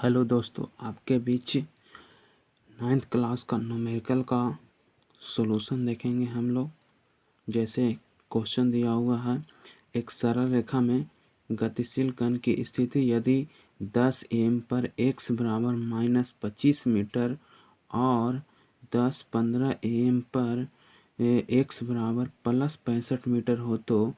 Hello दोस्तों, आपके बीच 9th class का न्यूमेरिकल का सॉल्यूशन देखेंगे हम लोग। जैसे क्वेश्चन दिया हुआ है, एक सरल रेखा में गतिशील कण की स्थिति यदि 10 am पर x बराबर -25 मीटर और 10-15 am पर x बराबर +65 मीटर हो तो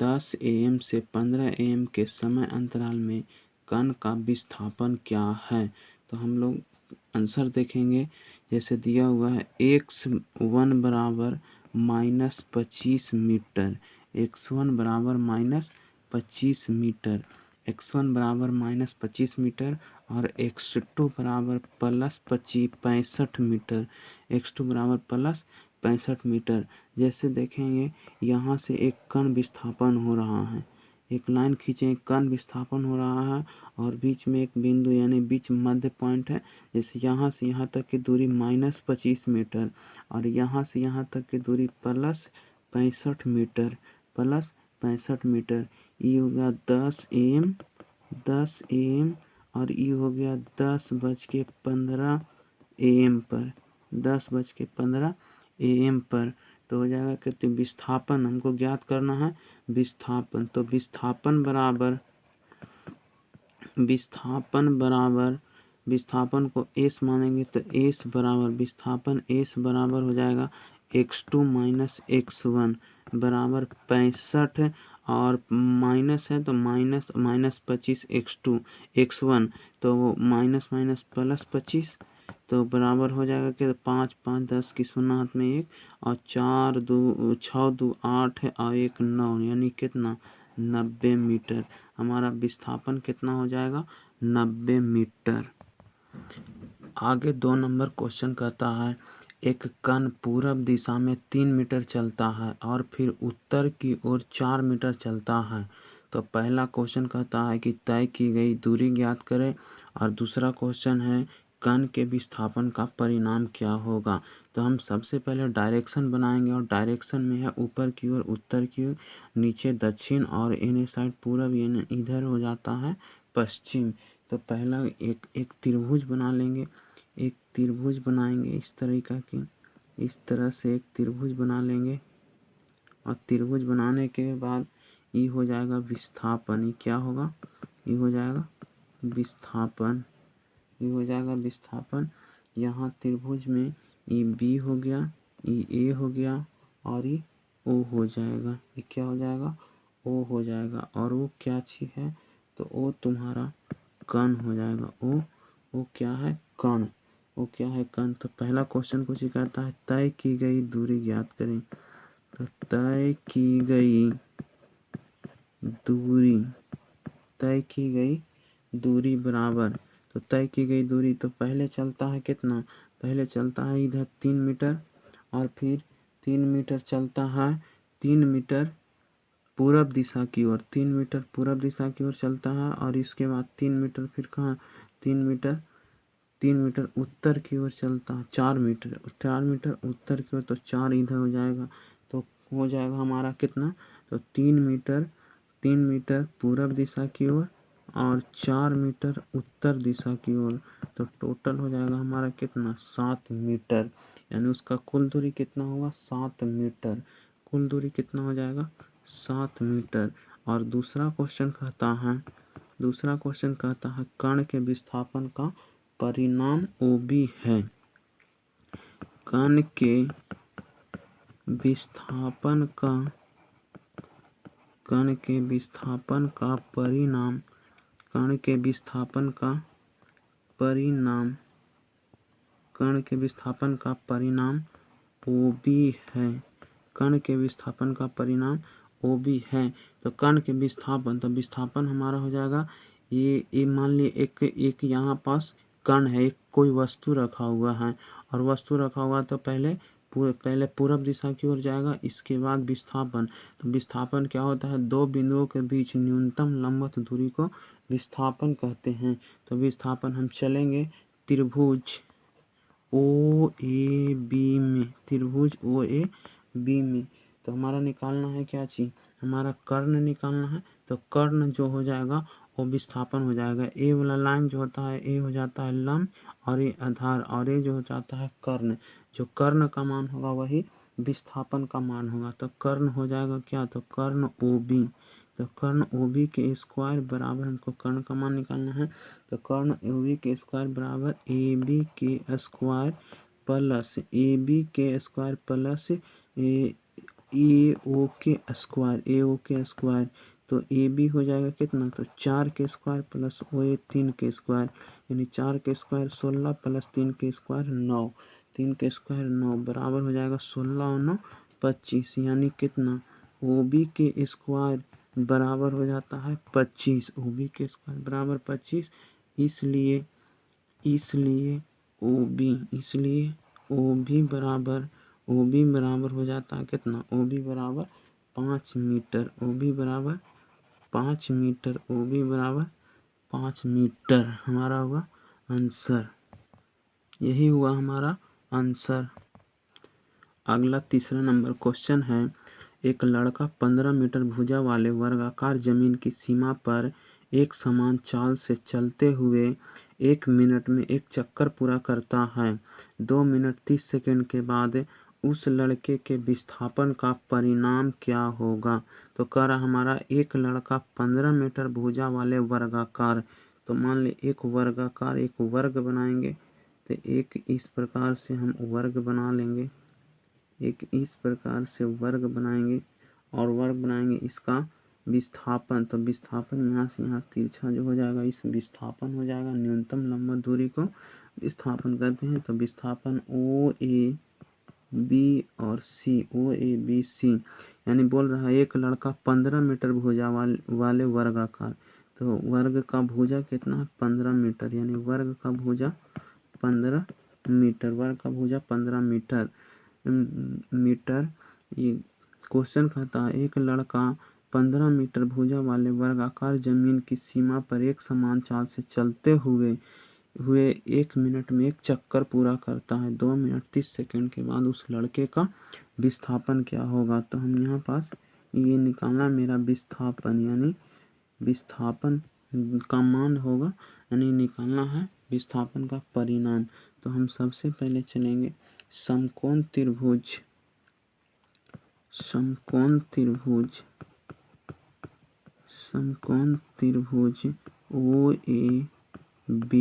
10 am से 15 am के समय अंतराल में कण का विस्थापन क्या है। तो हम लोग आंसर देखेंगे। जैसे दिया हुआ है x1 बराबर -25 मीटर, x1 बराबर -25 मीटर, x1 बराबर -25 मीटर और x2 बराबर +65 मीटर, x2 बराबर +65 मीटर। जैसे देखेंगे यहाँ से एक कण विस्थापन हो रहा है, एक लाइन खींचे, एक कण विस्थापन हो रहा है और बीच में एक बिंदु यानी बीच मध्य पॉइंट है। जैसे यहाँ से यहाँ तक की दूरी -25 मीटर और यहाँ से यहाँ तक की दूरी +65 मीटर, +65 मीटर। ये हो गया 10 am और ये हो गया 10:15 am पर, 10:15 am पर। तो हो जाएगा कि विस्थापन हमको ज्ञात करना है, विस्थापन। तो विस्थापन बराबर विस्थापन को S मानेंगे तो S बराबर विस्थापन S बराबर हो जाएगा x2 - x1 बराबर 65 और माइनस है तो -25 x1 तो वो +25 तो बराबर हो जाएगा कि 5 5 10 की शून्य हाथ में 1 और 4 2 6 2 8 है और 1 9 यानी कितना 90 मीटर। हमारा विस्थापन कितना हो जाएगा 90 मीटर। आगे 2 नंबर क्वेश्चन कहता है, एक कण पूरब दिशा में 3 मीटर चलता है और फिर उत्तर की ओर 4 मीटर चलता है। तो पहला क्वेश्चन कहता है कि तय की गई दूरी ज्ञात करें और दूसरा क्वेश्चन है कण के विस्थापन का परिणाम क्या होगा। तो हम सबसे पहले डायरेक्शन बनाएंगे और डायरेक्शन में है ऊपर की ओर, उत्तर की ओर, नीचे दक्षिण और इन साइड पूरब, यानी इधर हो जाता है पश्चिम। तो पहला एक त्रिभुज बना लेंगे, एक त्रिभुज बनाएंगे इस तरीका की, इस तरह से एक त्रिभुज बना लेंगे और त्रिभुज बनाने के बाद ये हो जाएगा विस्थापन। ये क्या होगा, ये हो जाएगा विस्थापन, ये हो जाएगा विस्थापन। यहाँ त्रिभुज में ये बी हो गया, ये ए हो गया और ये ओ हो जाएगा। ये क्या हो जाएगा, ओ हो जाएगा। और वो क्या चीज़ है, तो ओ तुम्हारा कण हो जाएगा। ओ क्या है, कण। वो क्या है, कण। तो पहला क्वेश्चन कुछ ही कहता है तय की गई दूरी ज्ञात करें। तो तय की गई दूरी बराबर, तो तय की गई दूरी तो पहले चलता है कितना, पहले चलता है इधर 3 मीटर और फिर 3 मीटर चलता है, 3 मीटर पूरब दिशा की ओर, 3 मीटर पूरब दिशा की ओर चलता है और इसके बाद 3 मीटर फिर कहाँ, 3 मीटर उत्तर की ओर चलता है, 4 मीटर उत्तर की ओर, तो 4 इधर हो जाएगा। तो हो जाएगा हमारा कितना, तो 3 मीटर पूरब दिशा की ओर और 4 मीटर उत्तर दिशा की ओर। तो टोटल हो जाएगा हमारा कितना, 7 मीटर। यानी उसका कुल दूरी कितना होगा, 7 मीटर। कुल दूरी कितना हो जाएगा, 7 मीटर। और दूसरा क्वेश्चन कहता है कण के विस्थापन का परिणाम OB है। कण के विस्थापन का परिणाम, कण के विस्थापन का परिणाम OB है। कण के विस्थापन का परिणाम OB है। तो कण के विस्थापन, तो विस्थापन हमारा हो जाएगा ये मान ली एक यहाँ पास कण है, एक कोई वस्तु रखा हुआ है और वस्तु रखा हुआ तो पहले पूरब दिशा की ओर जाएगा, इसके बाद विस्थापन। तो विस्थापन क्या होता है, दो बिंदुओं के बीच न्यूनतम लंबवत दूरी को विस्थापन कहते हैं। तो विस्थापन हम चलेंगे त्रिभुज OAB में, त्रिभुज OAB में। तो हमारा निकालना है क्या चीज़, हमारा कर्ण निकालना है। तो कर्ण जो हो जाएगा वो विस्थापन हो जाएगा। ए वाला लाइन जो होता है, ए हो जाता है लंब और ये आधार, और ये जो हो जाता है कर्ण। जो कर्ण का मान होगा वही विस्थापन का मान होगा। तो कर्ण हो जाएगा क्या, तो कर्ण OB। तो कर्ण OB के स्क्वायर बराबर, हमको कर्ण का मान निकालना है, तो कर्ण OB के स्क्वायर बराबर AB के स्क्वायर प्लस AB के स्क्वायर प्लस AO के स्क्वायर, AO के स्क्वायर। तो AB हो जाएगा कितना, तो 4 के स्क्वायर प्लस OA 3 के स्क्वायर, यानी 4 के स्क्वायर 16 प्लस 3 के स्क्वायर 9, 3 के स्क्वायर 9 बराबर हो जाएगा 16 और 9 25, यानी कितना, OB के स्क्वायर बराबर हो जाता है 25, OB के स्क्वायर बराबर 25। इसलिए OB बराबर हो जाता है कितना, OB बराबर 5 मीटर, OB बराबर 5 मीटर, OB बराबर 5 मीटर हमारा हुआ आंसर। यही हुआ हमारा आंसर। अगला तीसरा नंबर क्वेश्चन है, एक लड़का 15 मीटर भुजा वाले वर्गाकार जमीन की सीमा पर एक समान चाल से चलते हुए 1 मिनट में एक चक्कर पूरा करता है। 2 मिनट 30 सेकंड के बाद उस लड़के के विस्थापन का परिणाम क्या होगा। तो कह रहा हमारा एक लड़का 15 मीटर भुजा वाले वर्गाकार, तो मान ले एक वर्गाकार, एक वर्ग बनाएंगे, तो एक इस प्रकार से हम वर्ग बना लेंगे, एक इस प्रकार से वर्ग बनाएंगे और वर्ग बनाएंगे इसका विस्थापन। तो विस्थापन यहाँ से यहाँ तिरछा जो हो जाएगा, इस विस्थापन हो जाएगा, न्यूनतम लंबवत दूरी को विस्थापन करते हैं। तो विस्थापन OAB और C, OABC, यानी बोल रहा है एक लड़का 15 मीटर भुजा वाले वर्गाकार, तो वर्ग का भुजा कितना है 15 मीटर, यानी वर्ग का भुजा 15 मीटर, वर्ग का भुजा 15 मीटर। ये क्वेश्चन कहता है एक लड़का 15 मीटर भुजा वाले वर्गाकार जमीन की सीमा पर एक समान चाल से चलते हुए 1 मिनट में एक चक्कर पूरा करता है। 2 मिनट 30 सेकंड के बाद उस लड़के का विस्थापन क्या होगा। तो हम यहाँ पास ये निकालना मेरा विस्थापन, यानी विस्थापन का मान होगा, यानी निकालना है विस्थापन का परिणाम। तो हम सबसे पहले चलेंगे समकोण त्रिभुज OAB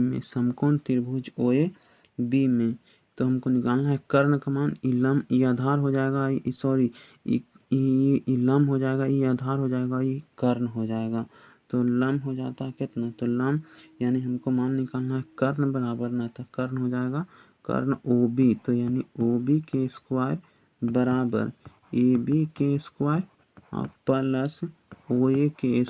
में समकोण त्रिभुज OAB में, तो हमको निकालना है कर्ण का मान। ई आधार हो जाएगा, ई लंब हो जाएगा, ई आधार हो जाएगा, ई कर्ण हो जाएगा। तो लंब हो जाता है कितना, तो लंब यानी हमको मान निकालना है कर्ण बराबर ना, तो कर्ण हो जाएगा कर्ण OB, तो यानी OB के स्क्वायर बराबर AB के स्क्वायर और प्लस OA के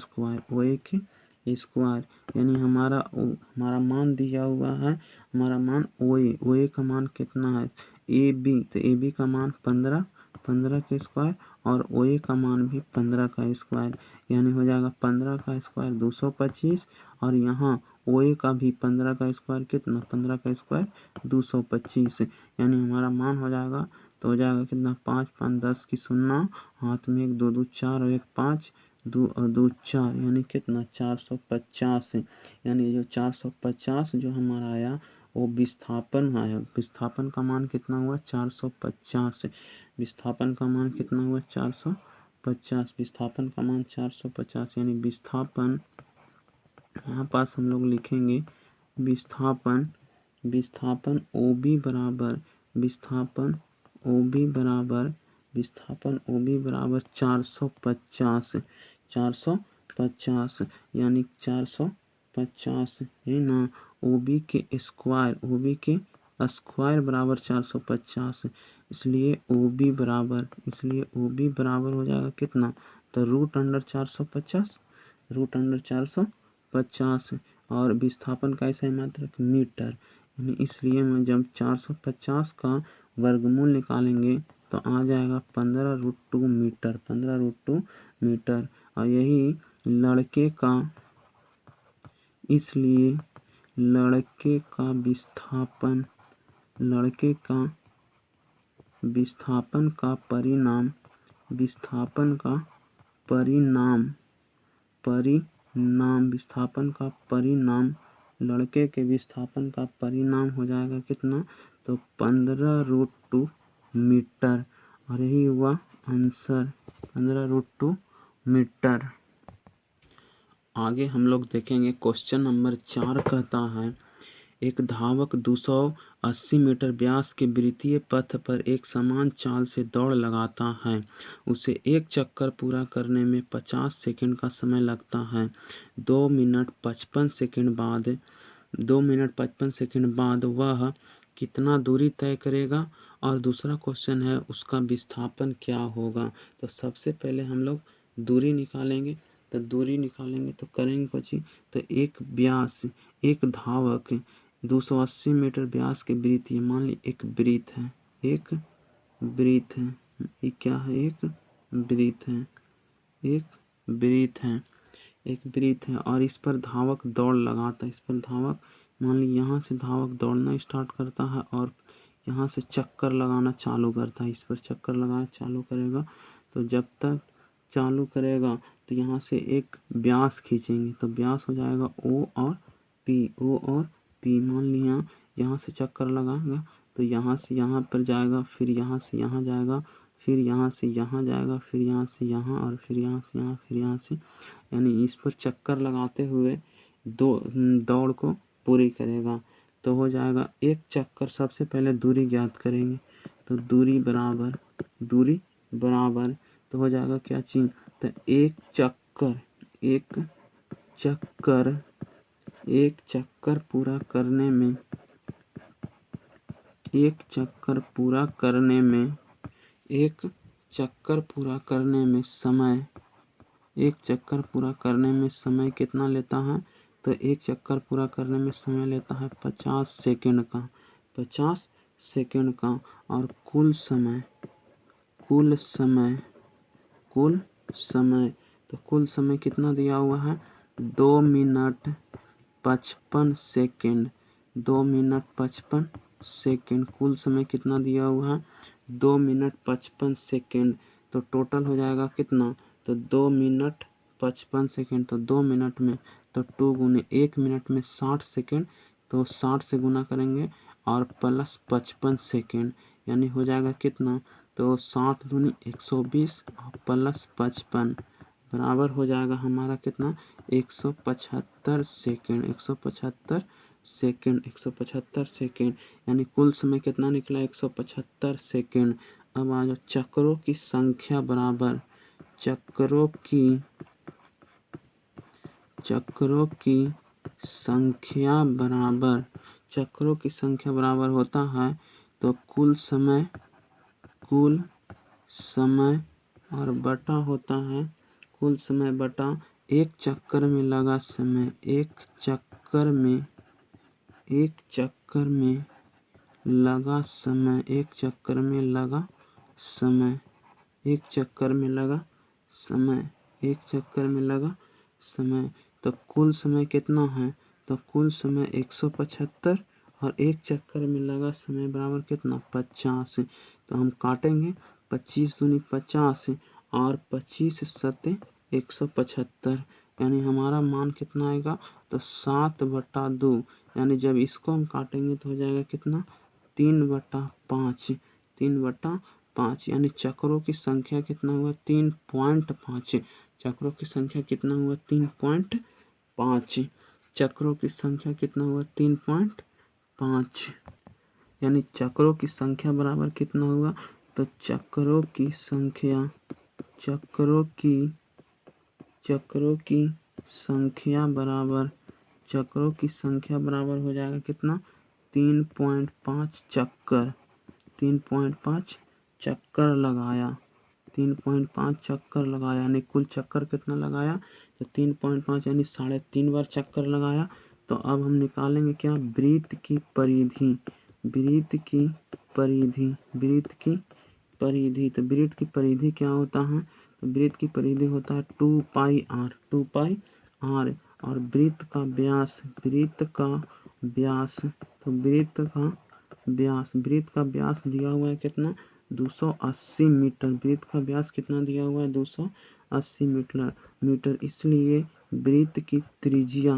स्क्वायर, यानी हमारा मान दिया हुआ है, हमारा मान OA का मान कितना है AB, तो AB का मान 15 के स्क्वायर और OA का मान भी 15 का स्क्वायर, यानी हो जाएगा 15 का स्क्वायर 225 और यहाँ OA का भी 15 का स्क्वायर कितना, 15 का स्क्वायर 225, यानी हमारा मान हो जाएगा, तो हो जाएगा कितना 5 5 10 की 0, हाथ में 1 2 2 4 और 1 5 2 और 2 4, यानी कितना 450, यानी जो 450 जो हमारा आया वो विस्थापन आया। विस्थापन का मान कितना हुआ 450, विस्थापन का मान कितना हुआ 450, विस्थापन का मान 450, यानी विस्थापन यहाँ पास हम लोग लिखेंगे विस्थापन OB बराबर 450, यानी 450 है ना। OB के स्क्वायर बराबर 450, इसलिए OB बराबर हो जाएगा कितना, तो √450 और विस्थापन का ऐसा मात्रक मीटर, यानी इसलिए मैं जब 450 का वर्गमूल निकालेंगे तो आ जाएगा 15√2 मीटर, और यही लड़के का, इसलिए लड़के का विस्थापन का परिणाम परिणाम, विस्थापन का परिणाम, लड़के के विस्थापन का परिणाम हो जाएगा कितना, तो 15√2 मीटर, और यही हुआ आंसर 15√2 मीटर। आगे हम लोग देखेंगे क्वेश्चन नंबर 4 कहता है एक धावक 280 मीटर व्यास के वृत्तीय पथ पर एक समान चाल से दौड़ लगाता है। उसे एक चक्कर पूरा करने में 50 सेकंड का समय लगता है। 2 मिनट 55 सेकंड बाद वह कितना दूरी तय करेगा, और दूसरा क्वेश्चन है उसका विस्थापन क्या होगा। तो सबसे पहले हम लोग दूरी निकालेंगे, तो करेंगे कुछ ही, तो एक धावक 280 मीटर व्यास के वृत्त, ये मान ली एक वृत्त है, ये क्या है, एक वृत्त है, और इस पर धावक दौड़ लगाता है। इस पर धावक मान ली यहाँ से धावक दौड़ना स्टार्ट करता है और यहाँ से चक्कर लगाना चालू करता है। इस पर चक्कर लगाना चालू करेगा, तो जब तक चालू करेगा तो यहाँ से एक व्यास खींचेंगे, तो व्यास हो जाएगा ओ और पी। मान लिया यहाँ से चक्कर लगाएगा तो यहाँ से यहाँ पर जाएगा, फिर यहाँ से यहाँ जाएगा, फिर यहाँ से यहाँ जाएगा, फिर यहाँ से यहाँ, और फिर यहाँ से यहाँ, फिर यहाँ से, यानी इस पर चक्कर लगाते हुए दौड़ को पूरी करेगा। तो हो जाएगा एक चक्कर, सबसे पहले दूरी ज्ञात करेंगे, तो दूरी बराबर तो हो जाएगा क्या चीज, तो एक चक्कर पूरा करने में समय कितना लेता है, तो एक चक्कर पूरा करने में समय लेता है 50 सेकंड का, और कुल समय कितना दिया हुआ है, 2 मिनट 55 सेकंड। कुल समय कितना दिया हुआ है, 2 मिनट 55 सेकंड। तो टोटल हो जाएगा कितना, तो 2 मिनट 55 सेकंड, तो 2 मिनट में तो 2 गुने 1 मिनट में 60 सेकंड, तो 60 से गुना करेंगे और प्लस 55 सेकंड, यानी हो जाएगा कितना, तो 60 दूनी 120 और प्लस 55 बराबर हो जाएगा हमारा कितना, 175 सेकंड, यानी कुल समय कितना निकला, 175 सेकंड। अब आ जाओ चक्रों की संख्या बराबर होता है, तो कुल समय और बटा होता है, कुल समय बटा एक चक्कर में लगा समय, एक चक्कर में लगा समय, तो कुल समय कितना है, तो कुल समय 175 और एक चक्कर में लगा समय बराबर कितना, 50। तो हम काटेंगे, 25 दूनी 50 और 25 सत्ते 175, यानी हमारा मान कितना आएगा, तो 7/2, यानी जब इसको हम काटेंगे तो हो जाएगा कितना, 3/5, यानी चक्रों की संख्या कितना हुआ, 3.5। चक्रों की संख्या कितना हुआ, 3.5। चक्रों की संख्या कितना हुआ, 3.5, यानी चक्रों की संख्या बराबर कितना हुआ, तो चक्रों की संख्या बराबर हो जाएगा कितना, 3.5 चक्कर। 3.5 चक्कर लगाया, 3.5 चक्कर लगाया, यानी कुल चक्कर कितना लगाया, तो 3.5, यानी 3.5 बार चक्कर लगाया। तो अब हम निकालेंगे क्या, वृत्त की परिधि। तो वृत्त की परिधि क्या होता है, तो वृत्त की परिधि होता है 2πr, और वृत्त का व्यास, तो वृत्त का व्यास दिया हुआ है कितना, 280 मीटर। वृत्त का व्यास कितना दिया हुआ है, 280 मीटर। इसलिए वृत्त की त्रिज्या,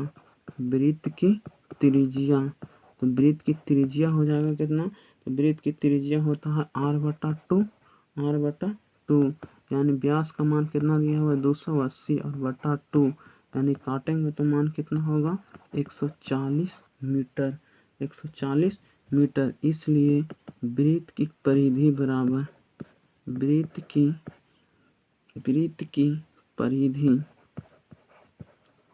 वृत्त की त्रिज्या, तो वृत्त की त्रिज्या हो जाएगा कितना, तो वृत्त की त्रिज्या होता है r/2, r/2, यानी व्यास का मान कितना दिया हुआ है 280 और बटा 2, यानी काटेंगे तो मान कितना होगा 140 मीटर, 140 मीटर। इसलिए वृत्त की परिधि बराबर, वृत्त की परिधि,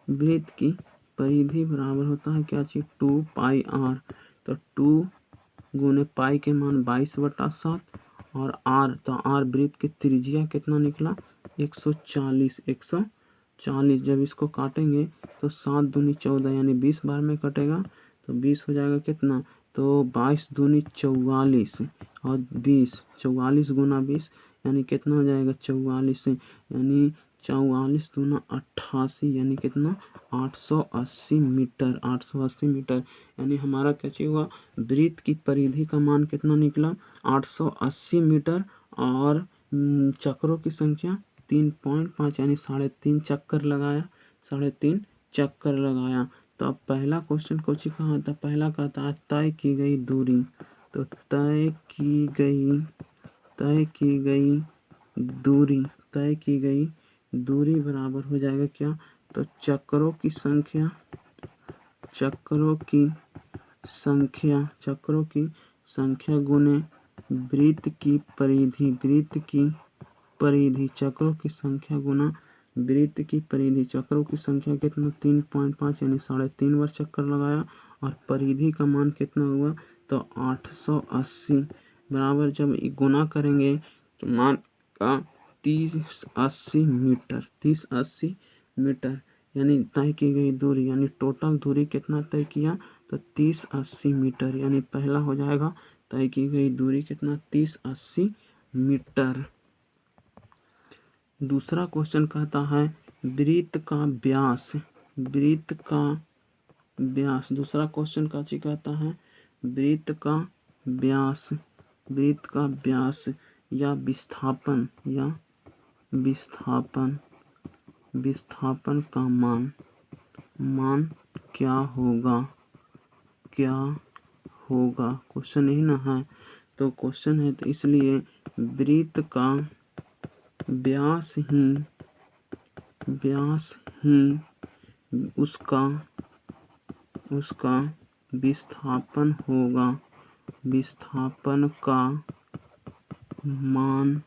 वृत्त की परिधि बराबर होता है क्या चीज 2πr, तो 2 गुने पाई के मान 22/7 और r, तो r वृत्त की त्रिज्या कितना निकला 140, 140। जब इसको काटेंगे तो 7 दूनी 14 यानी 20 बार में कटेगा, तो 20 हो जाएगा कितना, तो 22 दूनी 44 और 20, 44 गुना 20 यानी कितना हो जाएगा 44, यानी 44 दूना 88 यानी कितना 880 मीटर, 880 मीटर। यानी हमारा क्या चाहिए हुआ, वृत्त की परिधि का मान कितना निकला 880 मीटर और चक्रों की संख्या 3.5 यानी 3.5 चक्कर लगाया, 3.5 चक्कर लगाया। तो अब पहला क्वेश्चन को कहा था, पहला कहता है तय की गई दूरी, तो तय की गई दूरी बराबर हो जाएगा क्या, तो चक्रों की संख्या गुने वृत्त की परिधि, चक्रों की संख्या गुना वृत्त की परिधि। चक्रों की संख्या कितना 3.5 यानी 3.5 बार चक्कर लगाया और परिधि का मान कितना हुआ, तो 880 बराबर जब गुना करेंगे तो मान का 3080 मीटर, 3080 मीटर। यानी तय की गई दूरी यानी टोटल दूरी कितना तय किया, तो 3080 मीटर, यानी पहला हो जाएगा तय की गई दूरी कितना 3080 मीटर। दूसरा क्वेश्चन कहता है वृत्त का व्यास, दूसरा क्वेश्चन का चीज कहता है वृत्त का व्यास या विस्थापन का मान क्या होगा, क्वेश्चन ही ना है, तो क्वेश्चन है, तो इसलिए वृत्त का व्यास ही उसका विस्थापन होगा, विस्थापन का मान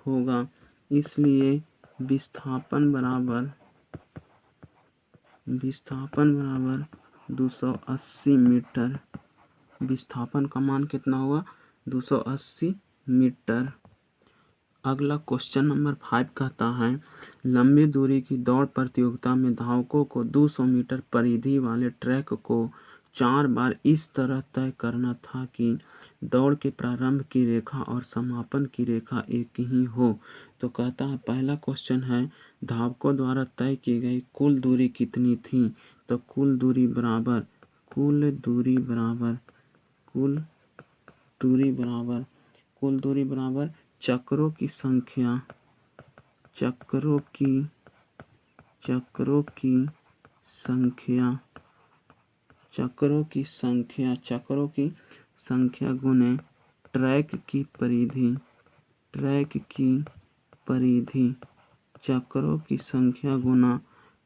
होगा। इसलिए विस्थापन बराबर 280 मीटर, विस्थापन का मान कितना हुआ 280 मीटर। अगला क्वेश्चन नंबर 5 कहता है लंबी दूरी की दौड़ प्रतियोगिता में धावकों को 200 मीटर परिधि वाले ट्रैक को 4 बार इस तरह तय करना था कि दौड़ के प्रारंभ की रेखा और समापन की रेखा एक ही हो। तो कहता है पहला क्वेश्चन है धावकों द्वारा तय की गई कुल दूरी कितनी थी, तो कुल दूरी बराबर चक्रों की संख्या गुने ट्रैक की परिधि, चक्रों की संख्या गुना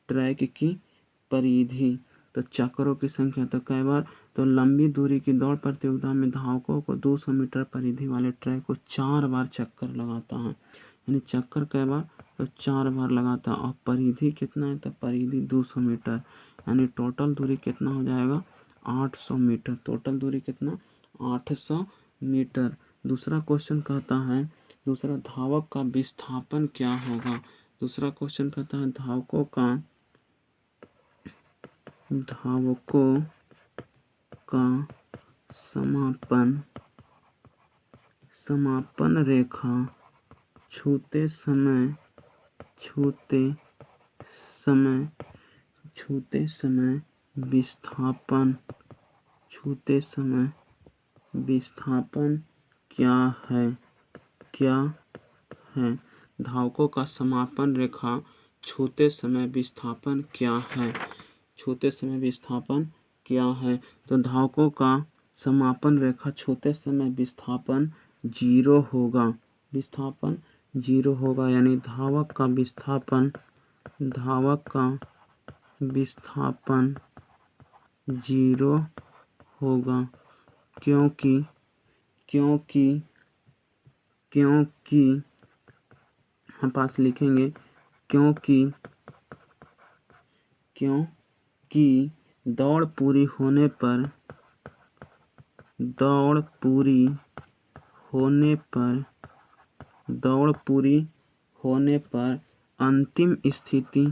ट्रैक की परिधि। तो चक्रों की संख्या तो कई बार, तो लंबी दूरी की दौड़ प्रतियोगिता में धावकों को 200 मीटर परिधि वाले ट्रैक को 4 बार चक्कर लगाता है, यानी चक्कर कई बार, तो 4 बार लगाता है। और परिधि कितना है, तो परिधि 200 मीटर, यानी टोटल दूरी कितना हो जाएगा 800 मीटर, टोटल दूरी कितना 800 मीटर। दूसरा क्वेश्चन कहता है दूसरा धावक का विस्थापन क्या होगा, दूसरा क्वेश्चन कहता है धावकों का समापन रेखा छूते समय विस्थापन क्या है। धावकों का समापन रेखा छोटे समय विस्थापन क्या है? छोटे समय विस्थापन क्या है? तो धावकों का समापन रेखा छोटे समय विस्थापन 0 होगा। विस्थापन 0 होगा, यानी धावक का विस्थापन 0 होगा, क्योंकि हम पास लिखेंगे क्योंकि दौड़ पूरी होने पर अंतिम स्थिति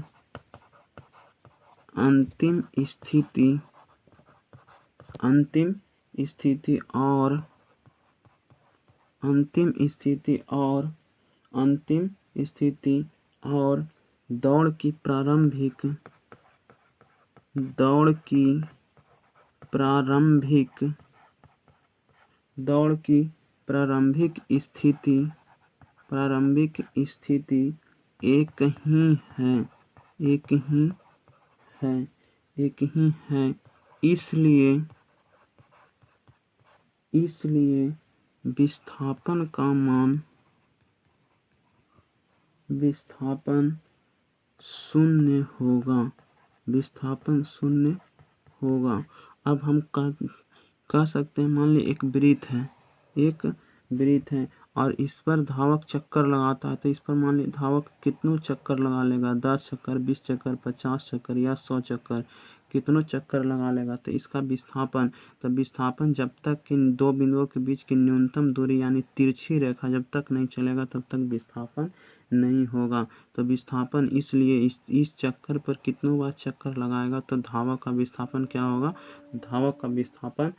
और दौड़ की प्रारंभिक स्थिति एक ही है। इसलिए विस्थापन शून्य होगा। अब हम कह सकते हैं, मान ली एक वृत्त है और इस पर धावक चक्कर लगाता है, तो इस पर मान ली धावक कितनों चक्कर लगा लेगा? 10 चक्कर, 20 चक्कर, 50 चक्कर या 100 चक्कर, कितनों चक्कर लगा लेगा? तो इसका विस्थापन जब तक इन दो बिंदुओं के बीच की न्यूनतम दूरी यानी तिरछी रेखा जब तक नहीं चलेगा तब तक विस्थापन नहीं होगा। तो विस्थापन इसलिए इस चक्कर पर कितनों बार चक्कर लगाएगा तो धावक का विस्थापन क्या होगा? धावक का विस्थापन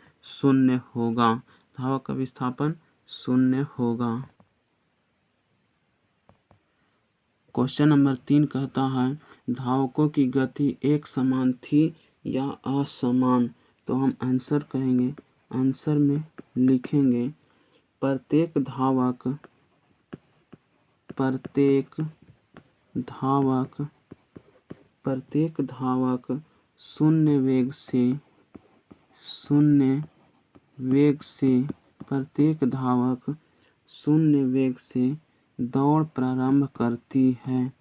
शून्य होगा। क्वेश्चन नंबर 3 कहता है धावकों की गति एक समान थी या असमान? तो हम आंसर कहेंगे, आंसर में लिखेंगे प्रत्येक धावक शून्य वेग से दौड़ प्रारंभ करती है।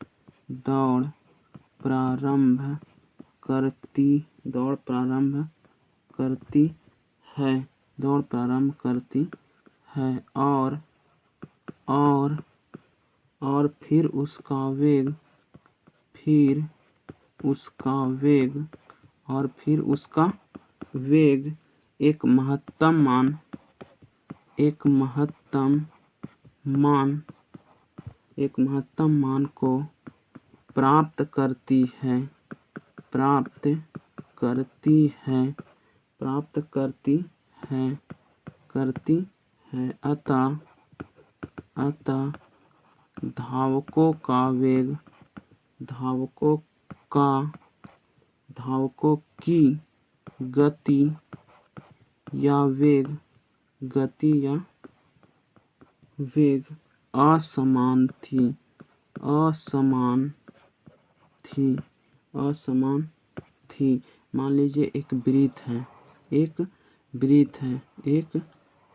और फिर उसका वेग एक महत्तम मान को प्राप्त करती है। अतः धावकों की गति या वेग असमान थी। मान लीजिए एक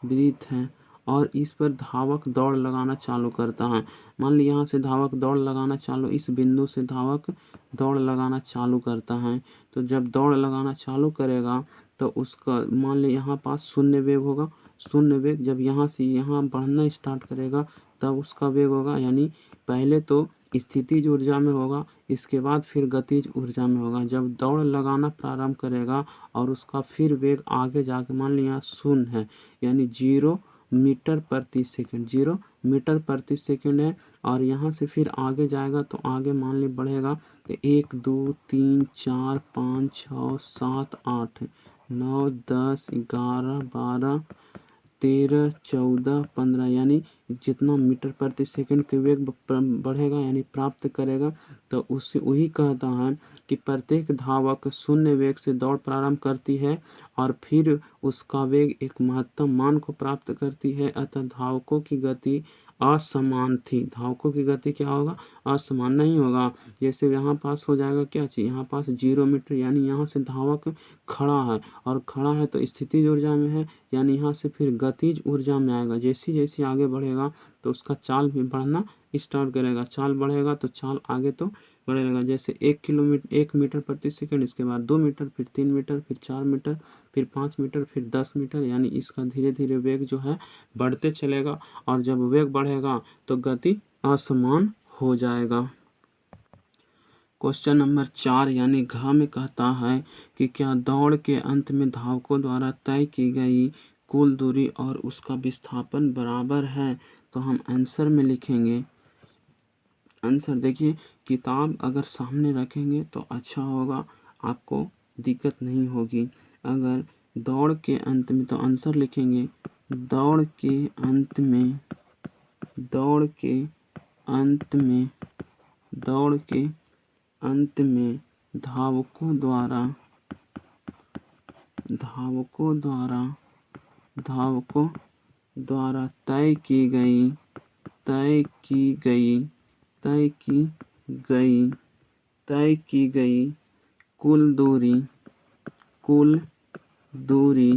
वृत्त है और इस पर धावक दौड़ लगाना चालू करता है। मान ली यहाँ से धावक दौड़ लगाना चालू, इस बिंदु से धावक दौड़ लगाना चालू करता है। तो जब दौड़ लगाना चालू करेगा तो उसका मान ली यहाँ पास शून्य वेग जब यहाँ से यहाँ बढ़ना स्टार्ट करेगा तब उसका वेग होगा, यानी पहले तो स्थितिज ऊर्जा में होगा, इसके बाद फिर गतिज ऊर्जा में होगा। जब दौड़ लगाना प्रारंभ करेगा और उसका फिर वेग आगे जाके मान ली यहाँ 0 है, यानी 0 मीटर प्रति सेकंड है। और यहाँ से फिर आगे जाएगा तो आगे मान ली बढ़ेगा तो 1 2 3 4 5 6 7 8 9 10 11 12 13 14 15, यानी जितना मीटर प्रति सेकंड के वेग बढ़ेगा यानी प्राप्त करेगा। तो उससे वही कहता है कि प्रत्येक धावक शून्य वेग से दौड़ प्रारंभ करती है और फिर उसका वेग एक महत्तम मान को प्राप्त करती है। अतः धावकों की गति असमान थी। धावकों की गति क्या होगा, असमान नहीं होगा। जैसे यहाँ पास हो जाएगा क्या चीज़, यहाँ पास 0 मीटर, यानी यहाँ से धावक खड़ा है और खड़ा है तो स्थितिज ऊर्जा में है, यानी यहाँ से फिर गतिज ऊर्जा में आएगा। जैसे जैसे आगे बढ़ेगा तो उसका चाल भी बढ़ना स्टार्ट करेगा। चाल बढ़ेगा तो चाल आगे तो बढ़ेगा। जैसे 1 मीटर प्रति सेकंड, इसके बाद 2 मीटर, फिर 3 मीटर, फिर 4 मीटर, फिर 5 मीटर, फिर 10 मीटर, यानी इसका धीरे धीरे वेग जो है बढ़ते चलेगा। और जब वेग बढ़ेगा तो गति असमान हो जाएगा। क्वेश्चन नंबर 4 यानी घ में कहता है कि क्या दौड़ के अंत में धावकों द्वारा तय की गई कुल दूरी और उसका विस्थापन बराबर है। तो हम आंसर में लिखेंगे, आंसर देखिए, किताब अगर सामने रखेंगे तो अच्छा होगा, आपको दिक्कत नहीं होगी। अगर दौड़ के अंत में तो आंसर लिखेंगे दौड़ के अंत में, दौड़ के अंत में, दौड़ के अंत में धावकों द्वारा, धावकों द्वारा, धावकों द्वारा तय की गई, तय की गई, तय की गई, तय की गई कुल दूरी, कुल दूरी,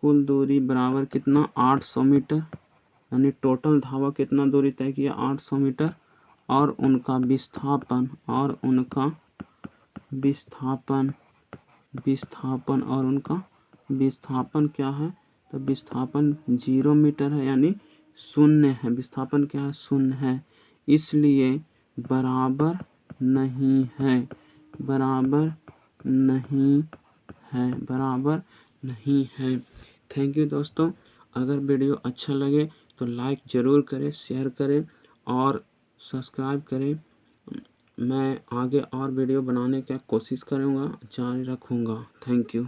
कुल दूरी बराबर कितना, 800 मीटर। यानी टोटल धावक कितना दूरी तय किया, 800 मीटर। और उनका विस्थापन, और उनका विस्थापन, विस्थापन और उनका विस्थापन क्या है, तो विस्थापन 0 मीटर है, यानी शून्य है। विस्थापन क्या है, शून्य है, इसलिए बराबर नहीं है, बराबर नहीं है, बराबर नहीं है। थैंक यू दोस्तों। अगर वीडियो अच्छा लगे तो लाइक ज़रूर करें, शेयर करें और सब्सक्राइब करें। मैं आगे और वीडियो बनाने की कोशिश करूँगा, जारी रखूँगा। Thank you.